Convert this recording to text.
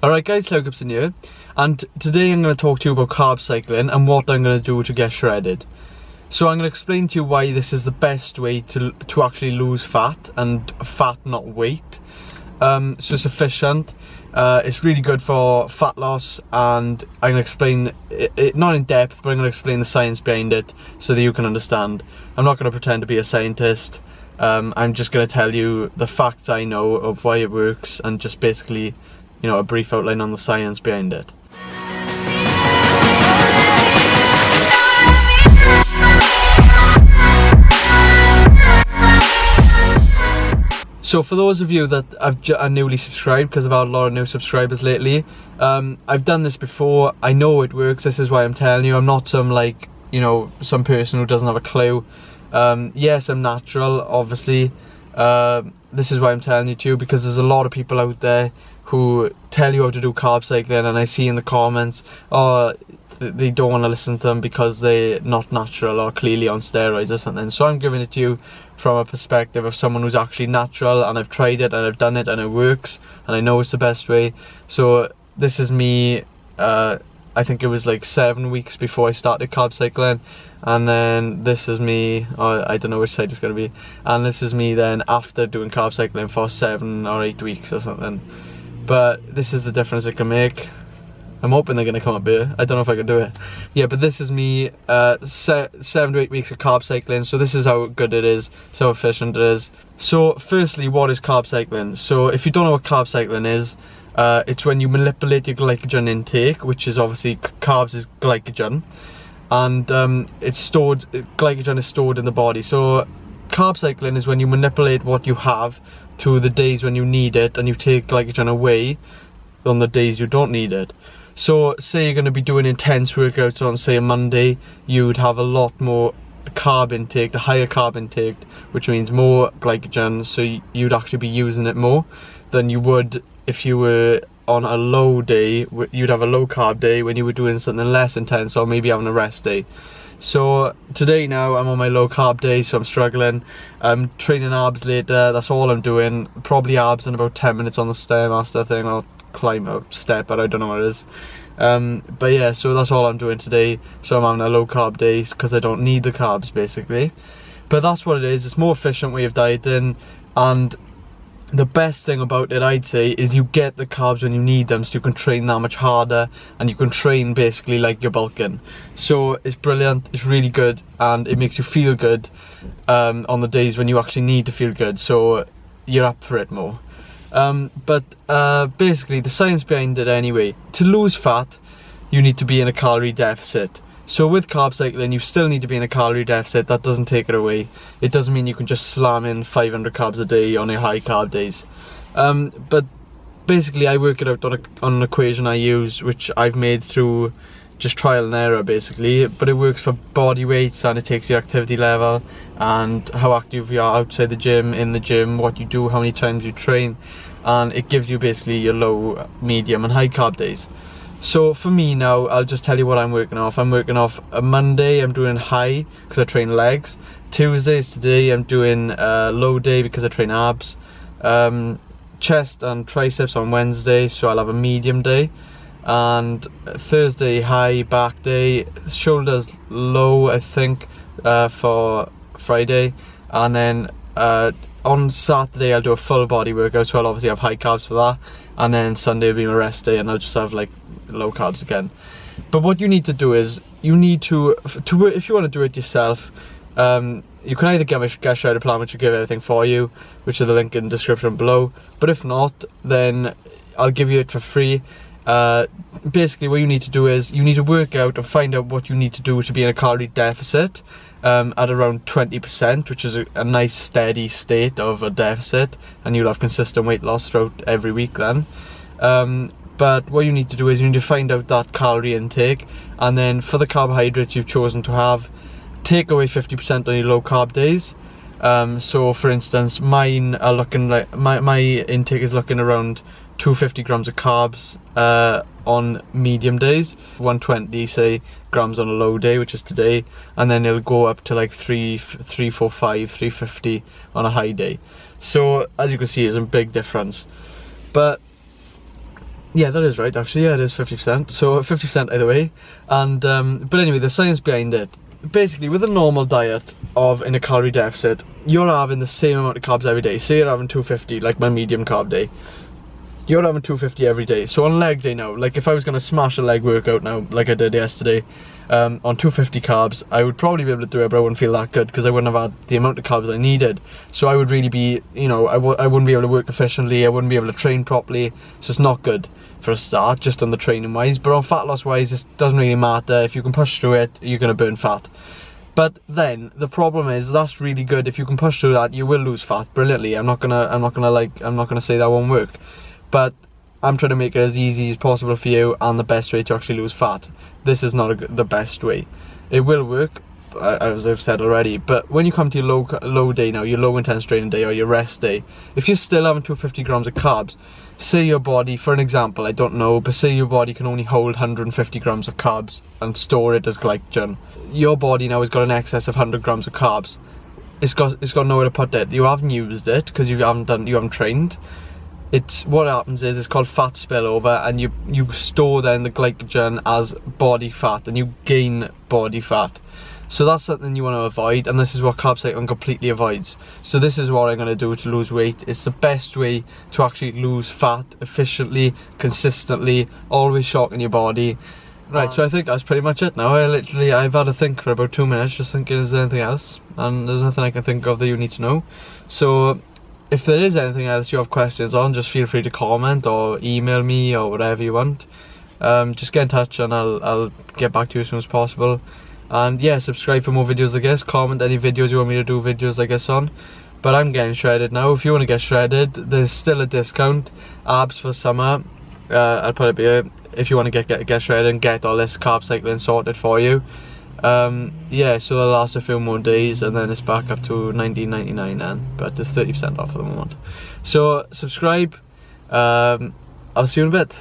Alright guys, Llew Gibson here, and today I'm going to talk to you about carb cycling and what I'm going to do to get shredded. So I'm going to explain to you why this is the best way to actually lose fat, and fat not weight. So it's efficient, it's really good for fat loss, and I'm going to explain it not in depth, but I'm going to explain the science behind it so that you can understand. I'm not going to pretend to be a scientist. I'm just going to tell you the facts I know of why it works, and just basically, you know, a brief outline on the science behind it. So for those of you that are newly subscribed, because I've had a lot of new subscribers lately, I've done this before, I know it works, this is why I'm telling you. I'm not some, like, you know, some person who doesn't have a clue. Yes, I'm natural, obviously. This is why I'm telling you too, because there's a lot of people out there who tell you how to do carb cycling, and I see in the comments, oh, they don't want to listen to them because they're not natural or clearly on steroids or something. So I'm giving it to you from a perspective of someone who's actually natural, and I've tried it and I've done it and it works, and I know it's the best way. So this is me, I think it was like 7 weeks before I started carb cycling, and then this is me, I don't know which side it's going to be, and this is me then after doing carb cycling for 7 or 8 weeks or something. But this is the difference it can make. I'm hoping they're going to come up here. I don't know if I can do it. Yeah, but this is me, 7 to 8 weeks of carb cycling. So this is how good it is, so efficient it is. So firstly, what is carb cycling? So if you don't know what carb cycling is, it's when you manipulate your glycogen intake, which is obviously, carbs is glycogen, and it's stored, glycogen is stored in the body. So carb cycling is when you manipulate what you have to the days when you need it, and you take glycogen away on the days you don't need it. So say you're going to be doing intense workouts on, say, a Monday, you'd have a lot more carb intake, the higher carb intake, which means more glycogen, so you'd actually be using it more than you would if you were on a low day. You'd have a low carb day when you were doing something less intense, or maybe having a rest day. So today now I'm on my low carb day, so I'm struggling. I'm training abs later, that's all I'm doing. Probably abs in about 10 minutes on the Stairmaster thing. I'll climb a step, but I don't know what it is. But yeah, so that's all I'm doing today. So I'm having a low carb day because I don't need the carbs, basically. But that's what it is. It's a more efficient way of dieting, and the best thing about it, I'd say, is you get the carbs when you need them, so you can train that much harder, and you can train basically like you're bulking. So it's brilliant, it's really good, and it makes you feel good on the days when you actually need to feel good, so you're up for it more. Basically the science behind it anyway, to lose fat you need to be in a calorie deficit. So with carb cycling you still need to be in a calorie deficit. That doesn't take it away. It doesn't mean you can just slam in 500 carbs a day on your high carb days. But basically I work it out on an equation I use, which I've made through just trial and error basically, but it works for body weights, and it takes your activity level and how active you are outside the gym, in the gym, what you do, how many times you train, and it gives you basically your low, medium and high carb days. So for me now, I'll just tell you what I'm working off. I'm working off a Monday, I'm doing high because I train legs. Tuesdays today I'm doing low day because I train abs. Chest and triceps on Wednesday, so I'll have a medium day. And Thursday high back day, shoulders low I think for Friday, and then on Saturday I'll do a full body workout, so I'll obviously have high carbs for that, and then Sunday will be my rest day, and I'll just have like low carbs again. But what you need to do is, you need to if you want to do it yourself, you can either get a shredded plan, which will give everything for you, which is the link in the description below, but if not, then I'll give you it for free. Basically what you need to do is, you need to work out and find out what you need to do to be in a calorie deficit at around 20%, which is a nice steady state of a deficit, and you'll have consistent weight loss throughout every week then. But what you need to do is, you need to find out that calorie intake, and then for the carbohydrates you've chosen to have, take away 50% on your low carb days. So for instance, mine are looking like, my intake is looking around 250 grams of carbs on medium days, 120 say grams on a low day, which is today, and then it'll go up to like 350 on a high day. So as you can see, it's a big difference. But Yeah, that is right actually. Yeah, it is 50%. So 50% either way. And but anyway, the science behind it. Basically, with a normal diet in a calorie deficit, you're having the same amount of carbs every day. Say you're having 250, like my medium carb day. You're having 250 every day. So on leg day now, like if I was going to smash a leg workout now, like I did yesterday, on 250 carbs, I would probably be able to do it, but I wouldn't feel that good because I wouldn't have had the amount of carbs I needed. So I would really be, you know, I wouldn't be able to work efficiently, I wouldn't be able to train properly. So it's not good for a start, just on the training wise. But on fat loss wise, it doesn't really matter. If you can push through it, you're going to burn fat. But then the problem is that's really good. If you can push through that, you will lose fat brilliantly. I'm not gonna say that won't work. But I'm trying to make it as easy as possible for you and the best way to actually lose fat. This is not the best way. It will work, as I've said already, but when you come to your low day now, your low intense training day or your rest day, if you're still having 250 grams of carbs, say your body, for an example, I don't know, but say your body can only hold 150 grams of carbs and store it as glycogen. Your body now has got an excess of 100 grams of carbs. It's got nowhere to put it. You haven't used it because you haven't trained. What happens is it's called fat spillover, and you store then the glycogen as body fat and you gain body fat. So that's something you want to avoid, and this is what carb cycling completely avoids. So this is what I'm going to do to lose weight. It's the best way to actually lose fat efficiently, consistently, always shocking your body. Right, so I think that's pretty much it now. I've had to think for about 2 minutes just thinking, is there anything else? And there's nothing I can think of that you need to know. So if there is anything else you have questions on, just feel free to comment or email me or whatever you want. Just get in touch and I'll get back to you as soon as possible. And yeah, subscribe for more videos I guess. Comment any videos you want me to do videos I guess on. But I'm getting shredded now. If you want to get shredded, there's still a discount. Abs for summer. I'll put it here. If you want to get shredded and get all this carb cycling sorted for you. Yeah, so it'll last a few more days and then it's back up to $19.99 then, but there's 30% off at the moment. So subscribe. I'll see you in a bit.